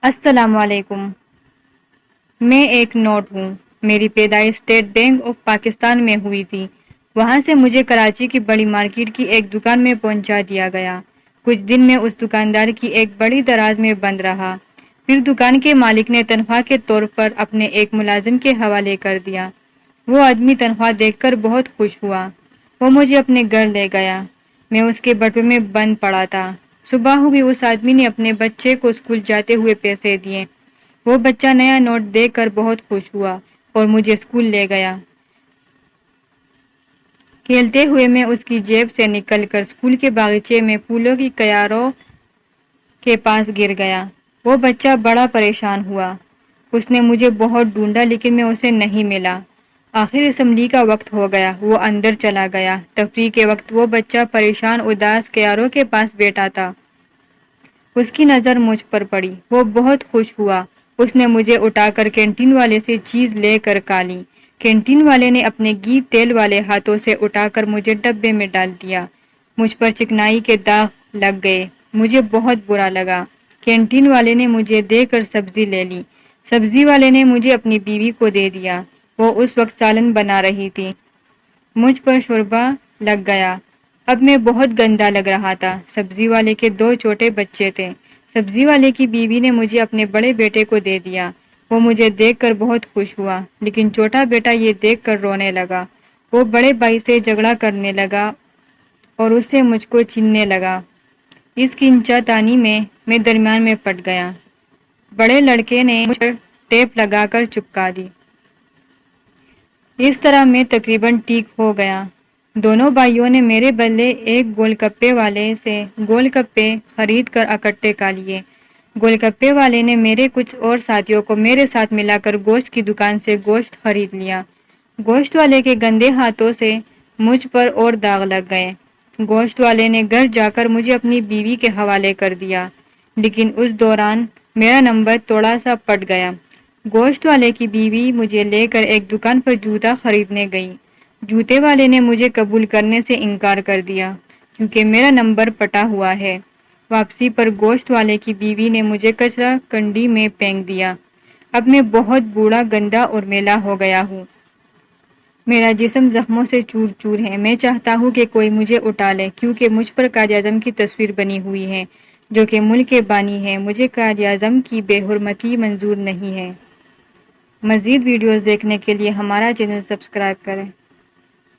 السلام علیکم۔ میں ایک نوٹ ہوں۔ میری پیدائش اسٹیٹ بینک آف پاکستان میں ہوئی تھی۔ وہاں سے مجھے کراچی کی بڑی مارکیٹ کی ایک دکان میں پہنچا دیا گیا۔ کچھ دن میں اس دکاندار کی ایک بڑی دراز میں بند رہا۔ پھر دکان کے مالک نے تنخواہ کے طور پر اپنے ایک ملازم کے حوالے کر دیا۔ وہ آدمی تنخواہ دیکھ کر بہت خوش ہوا۔ وہ مجھے اپنے گھر لے گیا۔ میں اس کے بٹوے میں بند پڑا تھا۔ صبح ہوئی، اس آدمی نے اپنے بچے کو اسکول جاتے ہوئے پیسے دیے۔ وہ بچہ نیا نوٹ دیکھ کر بہت خوش ہوا اور مجھے اسکول لے گیا۔ کھیلتے ہوئے میں اس کی جیب سے نکل کر اسکول کے باغیچے میں پھولوں کی کیاروں کے پاس گر گیا۔ وہ بچہ بڑا پریشان ہوا۔ اس نے مجھے بہت ڈھونڈا لیکن میں اسے نہیں ملا۔ آخر اسمبلی کا وقت ہو گیا۔ وہ اندر چلا گیا۔ تفریح کے وقت وہ بچہ پریشان اداس کیاروں کے پاس بیٹھا تھا۔ اس کی نظر مجھ پر پڑی۔ وہ بہت خوش ہوا۔ اس نے مجھے اٹھا کر کینٹین والے سے چیز لے کر کھا لی۔ کینٹین والے نے اپنے گھی تیل والے ہاتھوں سے اٹھا کر مجھے ڈبے میں ڈال دیا۔ مجھ پر چکنائی کے داغ لگ گئے۔ مجھے بہت برا لگا۔ کینٹین والے نے مجھے دے کر سبزی لے لی۔ سبزی والے نے مجھے اپنی بیوی کو دے دیا۔ وہ اس وقت سالن بنا رہی تھی۔ مجھ پر شوربہ لگ گیا۔ اب میں بہت گندا لگ رہا تھا۔ سبزی والے کے 2 چھوٹے بچے تھے۔ سبزی والے کی بیوی نے مجھے اپنے بڑے بیٹے کو دے دیا۔ وہ مجھے دیکھ کر بہت خوش ہوا لیکن چھوٹا بیٹا یہ دیکھ کر رونے لگا۔ وہ بڑے بھائی سے جھگڑا کرنے لگا اور اس سے مجھ کو چھیننے لگا۔ اس کھینچا تانی میں درمیان میں پٹ گیا۔ بڑے لڑکے نے مجھ پر ٹیپ لگا کر چپکا دی۔ اس طرح میں تقریباً ٹھیک ہو گیا۔ دونوں بھائیوں نے میرے بدلے ایک گول گپے والے سے گول گپے خرید کر اکٹھے کھا لیے۔ گول گپے والے نے میرے کچھ اور ساتھیوں کو میرے ساتھ ملا کر گوشت کی دکان سے گوشت خرید لیا۔ گوشت والے کے گندے ہاتھوں سے مجھ پر اور داغ لگ گئے۔ گوشت والے نے گھر جا کر مجھے اپنی بیوی کے حوالے کر دیا لیکن اس دوران میرا نمبر تھوڑا سا پٹ گیا۔ گوشت والے کی بیوی مجھے لے کر ایک دکان پر جوتا خریدنے گئی۔ جوتے والے نے مجھے قبول کرنے سے انکار کر دیا کیونکہ میرا نمبر پٹا ہوا ہے۔ واپسی پر گوشت والے کی بیوی نے مجھے کچرا کنڈی میں پھینک دیا۔ اب میں بہت بوڑھا، گندا اور میلا ہو گیا ہوں۔ میرا جسم زخموں سے چور چور ہے۔ میں چاہتا ہوں کہ کوئی مجھے اٹھا لے کیونکہ مجھ پر قائد اعظم کی تصویر بنی ہوئی ہے جو کہ ملک کے بانی ہے۔ مجھے قائد اعظم کی بے حرمتی منظور نہیں ہے۔ مزید ویڈیوز دیکھنے کے لیے ہمارا چینل سبسکرائب کریں۔